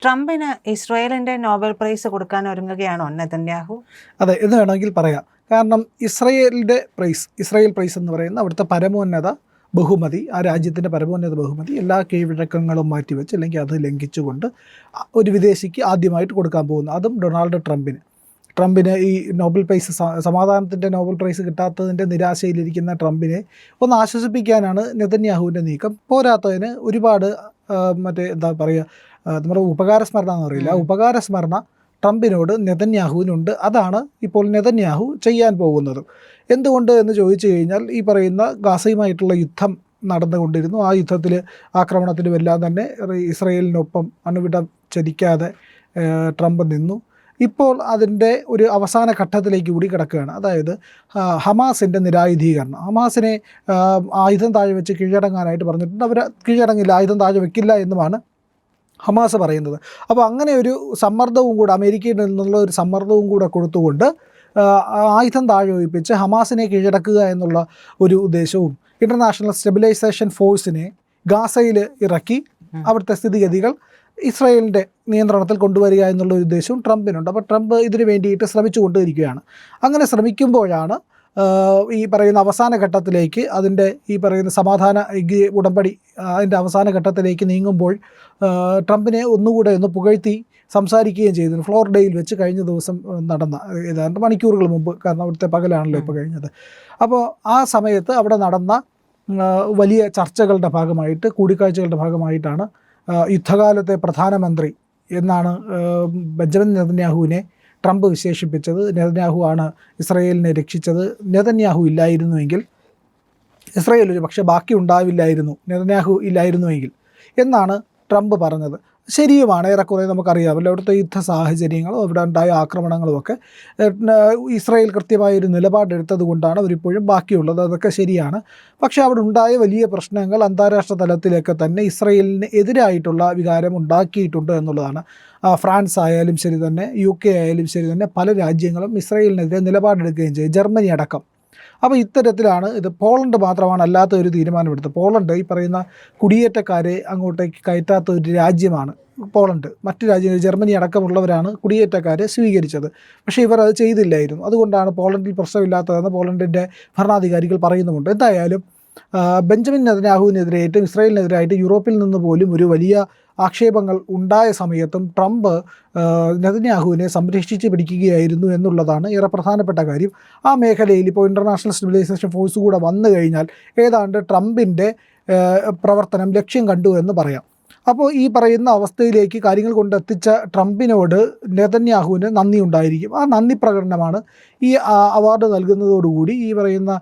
ട്രംപിന് ഇസ്രായേലിന്റെ Nobel prize കൊടുക്കാൻ ഒരുങ്ങുകയാണോ നെതന്യാഹു? അതെ, എന്ന് വേണമെങ്കിൽ പറയാം. കാരണം ഇസ്രായേൽ പ്രൈസ് എന്ന് പറയുന്ന അവിടുത്തെ പരമോന്നത ബഹുമതി, ആ രാജ്യത്തിൻ്റെ പരമോന്നത ബഹുമതി എല്ലാ കീഴ്വഴക്കങ്ങളും മാറ്റിവെച്ച് അല്ലെങ്കിൽ അത് ലംഘിച്ചുകൊണ്ട് ഒരു വിദേശിക്ക് ആദ്യമായിട്ട് കൊടുക്കാൻ പോകുന്നു. അതും ഡൊണാൾഡ് ട്രംപിന് ഈ നോബൽ പ്രൈസ്, സമാധാനത്തിൻ്റെ നോബൽ പ്രൈസ് കിട്ടാത്തതിൻ്റെ നിരാശയിലിരിക്കുന്ന ട്രംപിനെ ഒന്ന് ആശ്വസിപ്പിക്കാനാണ് നെതന്യാഹുവിൻ്റെ നീക്കം. പോരാത്തതിന് ഒരുപാട് എന്താ പറയുക, നമ്മുടെ ഉപകാരസ്മരണ എന്ന് പറയില്ല, ആ ഉപകാരസ്മരണ ട്രംപിനോട് നെതന്യാഹുവിനുണ്ട്. അതാണ് ഇപ്പോൾ നെതന്യാഹു ചെയ്യാൻ പോകുന്നത്. എന്തുകൊണ്ട് എന്ന് ചോദിച്ചു കഴിഞ്ഞാൽ, ഈ പറയുന്ന ഗാസയുമായിട്ടുള്ള യുദ്ധം നടന്നുകൊണ്ടിരുന്നു. ആ യുദ്ധത്തിൽ, ആക്രമണത്തിലും എല്ലാം തന്നെ ഇസ്രായേലിനൊപ്പം അണുവിട ചലിക്കാതെ ട്രംപ് നിന്നു. ഇപ്പോൾ അതിൻ്റെ ഒരു അവസാന ഘട്ടത്തിലേക്ക് കൂടി കിടക്കുകയാണ്. അതായത് ഹമാസിൻ്റെ നിരായുധീകരണം. ഹമാസിനെ ആയുധം താഴെ വെച്ച് കീഴടങ്ങാനായിട്ട് പറഞ്ഞിട്ടുണ്ട്. അവർ കീഴടങ്ങില്ല, ആയുധം താഴെ വെക്കില്ല എന്നുമാണ് ഹമാസ് പറയുന്നത്. അപ്പോൾ അങ്ങനെ ഒരു സമ്മർദ്ദവും കൂടെ, അമേരിക്കയിൽ നിന്നുള്ള ഒരു സമ്മർദ്ദവും കൂടെ കൊടുത്തുകൊണ്ട് ആയുധം താഴെ ഒഴിപ്പിച്ച് ഹമാസിനെ കീഴടക്കുക എന്നുള്ള ഒരു ഉദ്ദേശവും, ഇൻ്റർനാഷണൽ സ്റ്റെബിലൈസേഷൻ ഫോഴ്സിനെ ഗാസയിൽ ഇറക്കി അവിടുത്തെ സ്ഥിതിഗതികൾ ഇസ്രായേലിൻ്റെ നിയന്ത്രണത്തിൽ കൊണ്ടുവരിക എന്നുള്ള ഒരു ഉദ്ദേശവും ട്രംപിനുണ്ട്. അപ്പോൾ ട്രംപ് ഇതിനു വേണ്ടിയിട്ട് ശ്രമിച്ചു കൊണ്ടിരിക്കുകയാണ്. അങ്ങനെ ശ്രമിക്കുമ്പോഴാണ് ഈ പറയുന്ന അവസാന ഘട്ടത്തിലേക്ക്, അതിൻ്റെ ഈ പറയുന്ന സമാധാന ഉടമ്പടി അതിൻ്റെ അവസാന ഘട്ടത്തിലേക്ക് നീങ്ങുമ്പോൾ ട്രംപിനെ ഒന്നുകൂടെ ഒന്ന് പുകഴ്ത്തി സംസാരിക്കുകയും ചെയ്തു. ഫ്ലോറിഡയിൽ വെച്ച് കഴിഞ്ഞ ദിവസം നടന്ന, ഏതാണ്ട് മണിക്കൂറുകൾ മുമ്പ്, കാരണം അവിടുത്തെ പകലാണല്ലോ ഇപ്പോൾ കഴിഞ്ഞത്. അപ്പോൾ ആ സമയത്ത് അവിടെ നടന്ന വലിയ ചർച്ചകളുടെ ഭാഗമായിട്ട്, കൂടിക്കാഴ്ചകളുടെ ഭാഗമായിട്ടാണ് യുദ്ധകാലത്തെ പ്രധാനമന്ത്രി എന്നാണ് ബെഞ്ചമിൻ നെതന്യാഹുവിനെ ട്രംപ് വിശേഷിപ്പിച്ചത്. നെതന്യാഹു ആണ് ഇസ്രായേലിനെ രക്ഷിച്ചത്. നെതന്യാഹു ഇല്ലായിരുന്നുവെങ്കിൽ ഇസ്രായേൽ ഒരു പക്ഷേ ബാക്കി ഉണ്ടാവില്ലായിരുന്നു, നെതന്യാഹു ഇല്ലായിരുന്നുവെങ്കിൽ എന്നാണ് ട്രംപ് പറഞ്ഞത്. ശരിയുമാണ്, ഏറെക്കുറെ നമുക്കറിയാമല്ലോ അവിടുത്തെ യുദ്ധ സാഹചര്യങ്ങളും അവിടെ ഉണ്ടായ ആക്രമണങ്ങളുമൊക്കെ. ഇസ്രായേൽ കൃത്യമായൊരു നിലപാടെടുത്തത് കൊണ്ടാണ് അവരിപ്പോഴും ബാക്കിയുള്ളത്, അതൊക്കെ ശരിയാണ്. പക്ഷേ അവിടെ ഉണ്ടായ വലിയ പ്രശ്നങ്ങൾ അന്താരാഷ്ട്ര തലത്തിലൊക്കെ തന്നെ ഇസ്രായേലിന് എതിരായിട്ടുള്ള വികാരം ഉണ്ടാക്കിയിട്ടുണ്ട് എന്നുള്ളതാണ്. ഫ്രാൻസ് ആയാലും ശരി തന്നെ, UK ആയാലും ശരി തന്നെ, പല രാജ്യങ്ങളും ഇസ്രായേലിനെതിരെ നിലപാടെടുക്കുകയും ചെയ്യും, ജർമ്മനി അടക്കം. അപ്പോൾ ഇത്തരത്തിലാണ് ഇത്. പോളണ്ട് മാത്രമാണ് അല്ലാത്ത ഒരു തീരുമാനമെടുത്തത്. പോളണ്ട് ഈ പറയുന്ന കുടിയേറ്റക്കാരെ അങ്ങോട്ടേക്ക് കയറ്റാത്ത ഒരു രാജ്യമാണ് പോളണ്ട്. മറ്റ് രാജ്യങ്ങൾ, ജർമ്മനി അടക്കമുള്ളവരാണ് കുടിയേറ്റക്കാരെ സ്വീകരിച്ചത്. പക്ഷേ ഇവർ അത് ചെയ്തില്ലായിരുന്നു. അതുകൊണ്ടാണ് പോളണ്ടിൽ പ്രശ്നമില്ലാത്തതെന്ന് പോളണ്ടിൻ്റെ ഭരണാധികാരികൾ പറയുന്നുമുണ്ട്. എന്തായാലും ബെഞ്ചമിൻ നെതന്യാഹുവിനെതിരായിട്ടും ഇസ്രായേലിനെതിരായിട്ട് യൂറോപ്പിൽ നിന്ന് പോലും ഒരു വലിയ ആക്ഷേപങ്ങൾ ഉണ്ടായ സമയത്തും ട്രംപ് നെതന്യാഹുവിനെ സംരക്ഷിച്ച് പിടിക്കുകയായിരുന്നു എന്നുള്ളതാണ് ഏറെ പ്രധാനപ്പെട്ട കാര്യം. ആ മേഖലയിൽ ഇപ്പോൾ ഇൻ്റർനാഷണൽ സ്റ്റെബിലൈസേഷൻ ഫോഴ്സ് കൂടെ വന്നു കഴിഞ്ഞാൽ ഏതാണ്ട് ട്രംപിൻ്റെ പ്രവർത്തനം ലക്ഷ്യം കണ്ടു എന്ന് പറയാം. അപ്പോൾ ഈ പറയുന്ന അവസ്ഥയിലേക്ക് കാര്യങ്ങൾ കൊണ്ടെത്തിച്ച ട്രംപിനോട് നെതന്യാഹുവിന് നന്ദി ഉണ്ടായിരിക്കും. ആ നന്ദി പ്രകടനമാണ് ഈ അവാർഡ് നൽകുന്നതോടുകൂടി, ഈ പറയുന്ന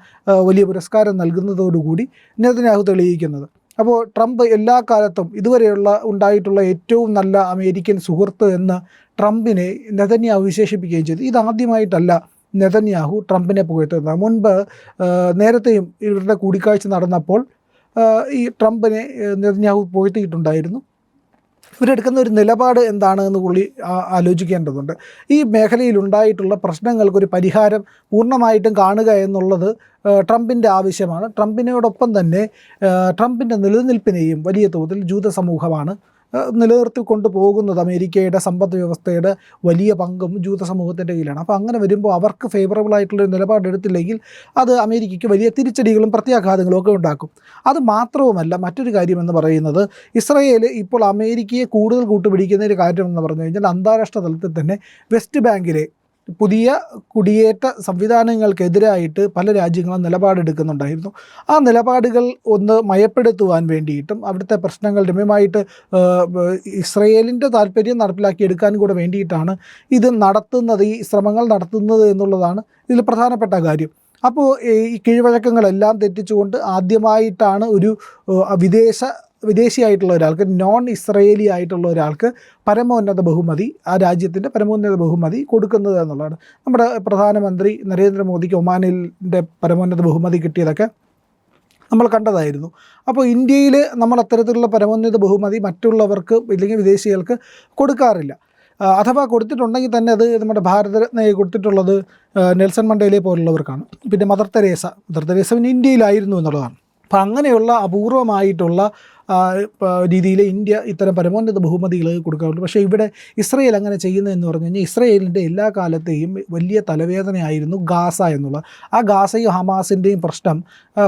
വലിയ പുരസ്കാരം നൽകുന്നതോടുകൂടി നെതന്യാഹു തെളിയിക്കുന്നത്. അപ്പോൾ ട്രംപ് എല്ലാ കാലത്തും ഇതുവരെയുള്ള ഉണ്ടായിട്ടുള്ള ഏറ്റവും നല്ല അമേരിക്കൻ സുഹൃത്ത് എന്ന് ട്രംപിനെ നെതന്യാഹു വിശേഷിപ്പിക്കുകയും ചെയ്തു. ഇതാദ്യമായിട്ടല്ല നെതന്യാഹു ട്രംപിനെ പുകഴ്ത്തുന്നത്. മുൻപ് നേരത്തെയും ഇവരുടെ കൂടിക്കാഴ്ച നടന്നപ്പോൾ ഈ ട്രംപിനെ നെതന്യാഹു പുകഴ്ത്തിയിട്ടുണ്ടായിരുന്നു. ഇവരെടുക്കുന്ന ഒരു നിലപാട് എന്താണെന്ന് പുള്ളി ആലോചിക്കേണ്ടതുണ്ട്. ഈ മേഖലയിൽ ഉണ്ടായിട്ടുള്ള പ്രശ്നങ്ങൾക്കൊരു പരിഹാരം പൂർണ്ണമായിട്ടും കാണുക എന്നുള്ളത് ട്രംപിൻ്റെ ആവശ്യമാണ്. ട്രംപിനോടൊപ്പം തന്നെ ട്രംപിൻ്റെ നിലനിൽപ്പിനെയും വലിയ തോതിൽ ജൂത സമൂഹമാണ് നിലനിർത്തിക്കൊണ്ട് പോകുന്നത്. അമേരിക്കയുടെ സമ്പദ് വ്യവസ്ഥയുടെ വലിയ പങ്കും ജൂത സമൂഹത്തിൻ്റെ കീഴിലാണ്. അപ്പോൾ അങ്ങനെ വരുമ്പോൾ അവർക്ക് ഫേവറബിളായിട്ടുള്ളൊരു നിലപാടെടുത്തില്ലെങ്കിൽ അത് അമേരിക്കയ്ക്ക് വലിയ തിരിച്ചടികളും പ്രത്യാഘാതങ്ങളും ഒക്കെ ഉണ്ടാക്കും. അത് മാത്രവുമല്ല, മറ്റൊരു കാര്യമെന്ന് പറയുന്നത്, ഇസ്രായേൽ ഇപ്പോൾ അമേരിക്കയെ കൂടുതൽ കൂട്ടുപിടിക്കുന്ന ഒരു കാര്യമെന്ന് പറഞ്ഞു കഴിഞ്ഞാൽ, അന്താരാഷ്ട്ര തലത്തിൽ തന്നെ വെസ്റ്റ് ബാങ്കിലെ പുതിയ കുടിയേറ്റ സംവിധാനങ്ങൾക്കെതിരായിട്ട് പല രാജ്യങ്ങളും നിലപാടെടുക്കുന്നുണ്ടായിരുന്നു. ആ നിലപാടുകൾ ഒന്ന് മയപ്പെടുത്തുവാൻ വേണ്ടിയിട്ടും അവിടുത്തെ പ്രശ്നങ്ങൾ രമ്യമായിട്ട് ഇസ്രായേലിൻ്റെ താല്പര്യം നടപ്പിലാക്കിയെടുക്കാൻ കൂടെ വേണ്ടിയിട്ടാണ് ഇത് നടത്തുന്നത്, ഈ ശ്രമങ്ങൾ നടത്തുന്നത് എന്നുള്ളതാണ് ഇതിൽ പ്രധാനപ്പെട്ട കാര്യം. അപ്പോൾ ഈ കീഴ്വഴക്കങ്ങളെല്ലാം തെറ്റിച്ചുകൊണ്ട് ആദ്യമായിട്ടാണ് ഒരു വിദേശിയായിട്ടുള്ള ഒരാൾക്ക്, നോൺ ഇസ്രയേലി ആയിട്ടുള്ള ഒരാൾക്ക് പരമോന്നത ബഹുമതി, ആ രാജ്യത്തിൻ്റെ പരമോന്നത ബഹുമതി കൊടുക്കുന്നത് എന്നുള്ളതാണ്. നമ്മുടെ പ്രധാനമന്ത്രി നരേന്ദ്രമോദിക്ക് ഒമാനിൻ്റെ പരമോന്നത ബഹുമതി കിട്ടിയതൊക്കെ നമ്മൾ കണ്ടതായിരുന്നു. അപ്പോൾ ഇന്ത്യയിൽ നമ്മൾ അത്തരത്തിലുള്ള പരമോന്നത ബഹുമതി മറ്റുള്ളവർക്ക് അല്ലെങ്കിൽ വിദേശികൾക്ക് കൊടുക്കാറില്ല. അഥവാ കൊടുത്തിട്ടുണ്ടെങ്കിൽ തന്നെ അത് നമ്മുടെ ഭാരതരത്നയെ കൊടുത്തിട്ടുള്ളത് നെൽസൺ മണ്ടേലയെ പോലുള്ളവർക്കാണ്. പിന്നെ മദർ തെരേസ പിന്നെ ഇന്ത്യയിലായിരുന്നു എന്നുള്ളതാണ്. അപ്പം അങ്ങനെയുള്ള അപൂർവമായിട്ടുള്ള രീതിയിൽ ഇന്ത്യ ഇത്തരം പരമോന്നത ബഹുമതികൾ കൊടുക്കാറുണ്ട്. പക്ഷേ ഇവിടെ ഇസ്രയേൽ അങ്ങനെ ചെയ്യുന്നതെന്ന് പറഞ്ഞു കഴിഞ്ഞാൽ ഇസ്രയേലിൻ്റെ എല്ലാ കാലത്തെയും വലിയ തലവേദനയായിരുന്നു ഗാസ എന്നുള്ളത്. ആ ഗാസയും ഹമാസിൻ്റെയും പ്രശ്നം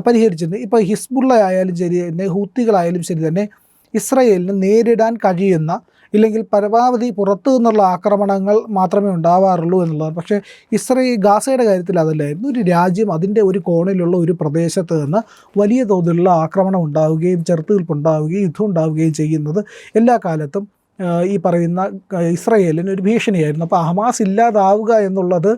പരിഹരിച്ചിട്ടുണ്ട്. ഇപ്പോൾ ഹിസ്ബുള്ള ആയാലും ശരി തന്നെ, ഹൂത്തികളായാലും ശരി തന്നെ, ഇസ്രയേലിന് നേരിടാൻ കഴിയുന്ന ഇല്ലെങ്കിൽ പരമാവധി പുറത്തു നിന്നുള്ള ആക്രമണങ്ങൾ മാത്രമേ ഉണ്ടാവാറുള്ളൂ എന്നുള്ളതാണ്. പക്ഷേ ഗാസയുടെ കാര്യത്തിൽ അതല്ലായിരുന്നു. ഒരു രാജ്യം അതിൻ്റെ ഒരു കോണിലുള്ള ഒരു പ്രദേശത്ത് നിന്ന് വലിയ തോതിലുള്ള ആക്രമണം ഉണ്ടാവുകയും ചെറുത്തുനിൽപ്പുണ്ടാവുകയും യുദ്ധം ഉണ്ടാവുകയും ചെയ്യുന്നത് എല്ലാ കാലത്തും ഈ പറയുന്ന ഇസ്രയേലിന് ഒരു ഭീഷണിയായിരുന്നു. അപ്പോൾ ഹമാസ് ഇല്ലാതാവുക എന്നുള്ളത്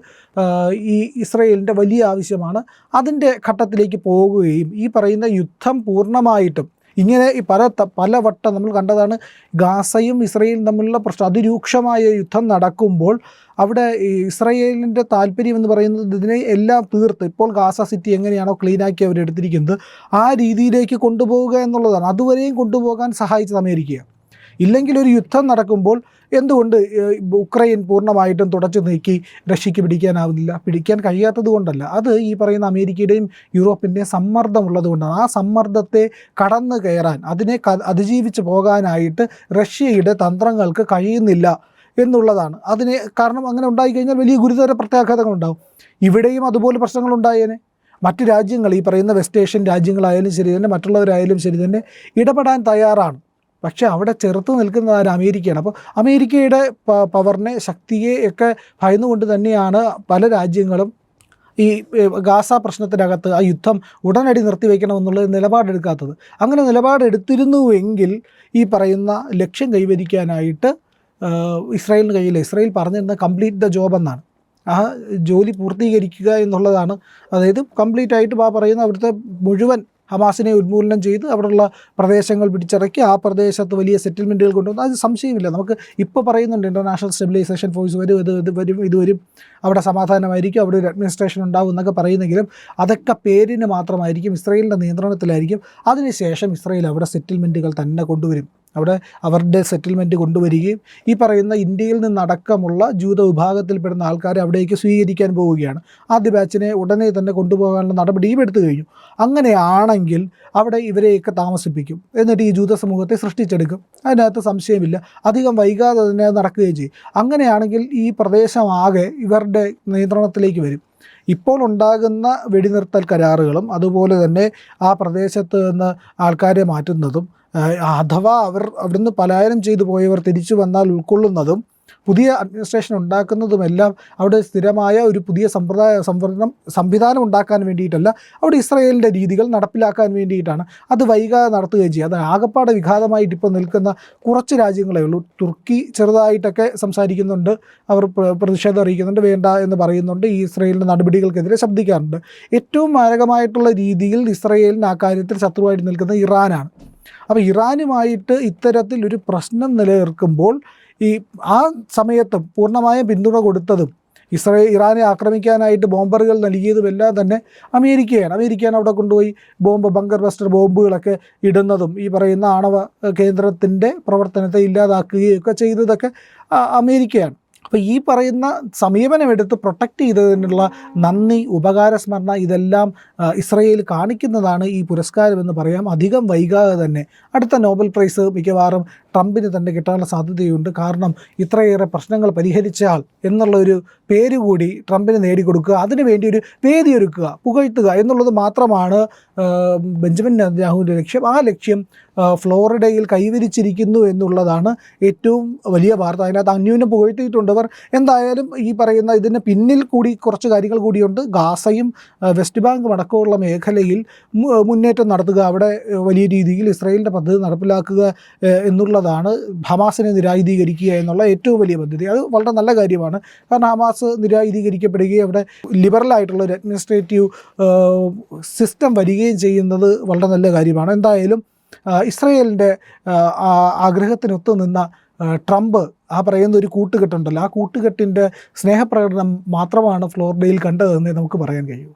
ഈ ഇസ്രയേലിൻ്റെ വലിയ ആവശ്യമാണ്. അതിൻ്റെ ഘട്ടത്തിലേക്ക് പോകുകയും ഈ പറയുന്ന യുദ്ധം പൂർണ്ണമായിട്ടും ഇങ്ങനെ ഈ പലവട്ടം നമ്മൾ കണ്ടതാണ്. ഗാസയും ഇസ്രയേലും തമ്മിലുള്ള പ്രശ്നം അതിരൂക്ഷമായ യുദ്ധം നടക്കുമ്പോൾ അവിടെ ഇസ്രയേലിൻ്റെ താല്പര്യം എന്ന് പറയുന്നത് ഇതിനെ എല്ലാം തീർത്ത് ഇപ്പോൾ ഗാസ സിറ്റി എങ്ങനെയാണോ ക്ലീനാക്കി അവരെടുത്തിരിക്കുന്നത് ആ രീതിയിലേക്ക് കൊണ്ടുപോവുക എന്നുള്ളതാണ്. അതുവരെയും കൊണ്ടുപോകാൻ സഹായിച്ചത് അമേരിക്കയാണ്. ഇല്ലെങ്കിൽ ഒരു യുദ്ധം നടക്കുമ്പോൾ എന്തുകൊണ്ട് ഉക്രൈൻ പൂർണ്ണമായിട്ടും തുടച്ചു നീക്കി റഷ്യക്ക് പിടിക്കാനാവുന്നില്ല? പിടിക്കാൻ കഴിയാത്തത് കൊണ്ടല്ല, അത് ഈ പറയുന്ന അമേരിക്കയുടെയും യൂറോപ്പിൻ്റെയും സമ്മർദ്ദമുള്ളത് കൊണ്ടാണ്. ആ സമ്മർദ്ദത്തെ കടന്നു കയറാൻ, അതിനെ അതിജീവിച്ച് പോകാനായിട്ട് റഷ്യയുടെ തന്ത്രങ്ങൾക്ക് കഴിയുന്നില്ല എന്നുള്ളതാണ്. കാരണം അങ്ങനെ ഉണ്ടായിക്കഴിഞ്ഞാൽ വലിയ ഗുരുതര പ്രത്യാഘാതങ്ങളുണ്ടാകും. ഇവിടെയും അതുപോലെ പ്രശ്നങ്ങളുണ്ടായേനെ. മറ്റ് രാജ്യങ്ങൾ, ഈ പറയുന്ന വെസ്റ്റ് ഏഷ്യൻ രാജ്യങ്ങളായാലും ശരി തന്നെ, മറ്റുള്ളവരായാലും ശരി തന്നെ ഇടപെടാൻ തയ്യാറാണ്. പക്ഷേ അവിടെ ചെറുത്ത് നിൽക്കുന്നത് അമേരിക്കയാണ്. അപ്പോൾ അമേരിക്കയുടെ പവറിനെ, ശക്തിയെ ഒക്കെ ഭയന്നുകൊണ്ട് തന്നെയാണ് പല രാജ്യങ്ങളും ഈ ഗാസ പ്രശ്നത്തിനകത്ത് ആ യുദ്ധം ഉടനടി നിർത്തിവെക്കണമെന്നുള്ള നിലപാടെടുക്കാത്തത്. അങ്ങനെ നിലപാടെടുത്തിരുന്നുവെങ്കിൽ ഈ പറയുന്ന ലക്ഷ്യം കൈവരിക്കാനായിട്ട് ഇസ്രായേലിന് കഴിയില്ല. ഇസ്രായേൽ പറഞ്ഞിരുന്ന കംപ്ലീറ്റ് ദ ജോബ് എന്നാണ്. ആ ജോലി പൂർത്തീകരിക്കുക എന്നുള്ളതാണ്. അതായത് കംപ്ലീറ്റ് ആയിട്ട് പറയുന്ന അവിടുത്തെ മുഴുവൻ ഹമാസിനെ ഉന്മൂലനം ചെയ്ത് അവിടെയുള്ള പ്രദേശങ്ങൾ പിടിച്ചിറക്കി ആ പ്രദേശത്ത് വലിയ സെറ്റിൽമെൻറ്റുകൾ കൊണ്ടുവന്നു. അത് സംശയമില്ല. നമുക്ക് ഇപ്പോൾ പറയുന്നുണ്ട് ഇൻ്റർനാഷണൽ സ്റ്റെബിലൈസേഷൻ ഫോഴ്സ് വരും, അവിടെ സമാധാനമായിരിക്കും, അവിടെ ഒരു അഡ്മിനിസ്ട്രേഷൻ ഉണ്ടാവും എന്നൊക്കെ പറയുന്നെങ്കിലും അതൊക്കെ പേരിന് മാത്രമായിരിക്കും, ഇസ്രായേലിൻ്റെ നിയന്ത്രണത്തിലായിരിക്കും. അതിനുശേഷം ഇസ്രായേൽ അവിടെ സെറ്റിൽമെൻറ്റുകൾ തന്നെ കൊണ്ടുവരും. അവിടെ അവരുടെ സെറ്റിൽമെൻറ്റ് കൊണ്ടുവരികയും ഈ പറയുന്ന ഇന്ത്യയിൽ നിന്നടക്കമുള്ള ജൂത വിഭാഗത്തിൽപ്പെടുന്ന ആൾക്കാരെ അവിടേക്ക് സ്വീകരിക്കാൻ പോവുകയാണ്. ആദ്യ ബാച്ചിനെ ഉടനെ തന്നെ കൊണ്ടുപോകാനുള്ള നടപടിയും എടുത്തു കഴിഞ്ഞു. അങ്ങനെയാണെങ്കിൽ അവിടെ ഇവരെയൊക്കെ താമസിപ്പിക്കും, എന്നിട്ട് ഈ ജൂത സമൂഹത്തെ സൃഷ്ടിച്ചെടുക്കും. അതിനകത്ത് സംശയമില്ല. അധികം വൈകാതെ തന്നെ നടക്കുകയും ചെയ്യും. അങ്ങനെയാണെങ്കിൽ ഈ പ്രദേശമാകെ ഇവരുടെ നിയന്ത്രണത്തിലേക്ക് വരും. ഇപ്പോൾ ഉണ്ടാകുന്ന വെടിനിർത്തൽ കരാറുകളും അതുപോലെ തന്നെ ആ പ്രദേശത്ത് നിന്ന് ആൾക്കാരെ മാറ്റുന്നതും അഥവാ അവിടുന്ന് പലായനം ചെയ്തു പോയവർ തിരിച്ചു വന്നാൽ ഉൾക്കൊള്ളുന്നതും പുതിയ അഡ്മിനിസ്ട്രേഷൻ ഉണ്ടാക്കുന്നതുമെല്ലാം അവിടെ സ്ഥിരമായ ഒരു പുതിയ സംവിധാനം ഉണ്ടാക്കാൻ വേണ്ടിയിട്ടല്ല, അവിടെ ഇസ്രായേലിൻ്റെ രീതികൾ നടപ്പിലാക്കാൻ വേണ്ടിയിട്ടാണ്. അത് വൈകാതെ നടത്തുകയും ചെയ്യും. അത് ആകപ്പാടെ വിഘാതമായിട്ട് ഇപ്പോൾ നിൽക്കുന്ന കുറച്ച് രാജ്യങ്ങളേ ഉള്ളൂ. തുർക്കി ചെറുതായിട്ടൊക്കെ സംസാരിക്കുന്നുണ്ട്, അവർ പ്രതിഷേധം അറിയിക്കുന്നുണ്ട്, വേണ്ട എന്ന് പറയുന്നുണ്ട്, ഈ ഇസ്രായേലിൻ്റെ നടപടികൾക്കെതിരെ ശബ്ദിക്കാറുണ്ട്. ഏറ്റവും മാരകമായിട്ടുള്ള രീതിയിൽ ഇസ്രായേലിന് ആ കാര്യത്തിൽ ശത്രുവായിട്ട് നിൽക്കുന്നത് ഇറാനാണ്. അപ്പോൾ ഇറാനുമായിട്ട് ഇത്തരത്തിലൊരു പ്രശ്നം നിലനിൽക്കുമ്പോൾ ആ സമയത്തും പൂർണ്ണമായും പിന്തുണ കൊടുത്തതും ഇറാനെ ആക്രമിക്കാനായിട്ട് ബോംബറുകൾ നൽകിയതുമെല്ലാം തന്നെ അമേരിക്കയാണ് അവിടെ കൊണ്ടുപോയി ബങ്കർ ബസ്റ്റർ ബോംബുകളൊക്കെ ഇടുന്നതും ഈ പറയുന്ന ആണവ കേന്ദ്രത്തിൻ്റെ പ്രവർത്തനത്തെ ഇല്ലാതാക്കുകയൊക്കെ ചെയ്തതൊക്കെ അമേരിക്കയാണ്. അപ്പോൾ ഈ പറയുന്ന സമീപനമെടുത്ത് പ്രൊട്ടക്റ്റ് ചെയ്തതിനുള്ള നന്ദി, ഉപകാരസ്മരണ ഇതെല്ലാം ഇസ്രയേൽ കാണിക്കുന്നതാണ് ഈ പുരസ്കാരമെന്ന് പറയാം. അധികം വൈകാതെ തന്നെ അടുത്ത നോബൽ പ്രൈസ് മിക്കവാറും ട്രംപിന് തന്നെ കിട്ടാനുള്ള സാധ്യതയുണ്ട്. കാരണം ഇത്രയേറെ പ്രശ്നങ്ങൾ പരിഹരിച്ചാൽ എന്നുള്ളൊരു പേര് കൂടി ട്രംപിന് നേടിക്കൊടുക്കുക, അതിനുവേണ്ടി ഒരു വേദി ഒരുക്കുക, പുകഴ്ത്തുക എന്നുള്ളത് മാത്രമാണ് ബെഞ്ചമിൻ നെതന്യാഹുവിൻ്റെ ലക്ഷ്യം. ആ ലക്ഷ്യം ഫ്ലോറിഡയിൽ കൈവരിച്ചിരിക്കുന്നു എന്നുള്ളതാണ് ഏറ്റവും വലിയ വാർത്ത. അതിനകത്ത് അന്യോന്യം പുകഴ്ത്തിയിട്ടുണ്ട് അവർ. എന്തായാലും ഈ പറയുന്ന ഇതിന് പിന്നിൽ കൂടി കുറച്ച് കാര്യങ്ങൾ കൂടിയുണ്ട്. ഗാസയും വെസ്റ്റ് ബാങ്കും അടക്കമുള്ള മേഖലയിൽ മുന്നേറ്റം നടത്തുക, അവിടെ വലിയ രീതിയിൽ ഇസ്രായേലിൻ്റെ പദ്ധതി നടപ്പിലാക്കുക എന്നുള്ളതാണ്. ഹമാസിനെ നിരായുധീകരിക്കുക എന്നുള്ള ഏറ്റവും വലിയ പദ്ധതി. അത് വളരെ നല്ല കാര്യമാണ്. കാരണം ഹമാസ് നിരായുധീകരിക്കപ്പെടുകയും അവിടെ ലിബറലായിട്ടുള്ള ഒരു അഡ്മിനിസ്ട്രേറ്റീവ് സിസ്റ്റം വരികയും ചെയ്യുന്നത് വളരെ നല്ല കാര്യമാണ്. എന്തായാലും ഇസ്രായേലിൻ്റെ ആഗ്രഹത്തിനൊത്തു നിന്ന ട്രംപ് ആ പറയുന്ന ഒരു കൂട്ടുകെട്ടുണ്ടല്ലോ, ആ കൂട്ടുകെട്ടിൻ്റെ സ്നേഹപ്രകടനം മാത്രമാണ് ഫ്ലോറിഡയിൽ കണ്ടതെന്ന് നമുക്ക് പറയാൻ കഴിയും.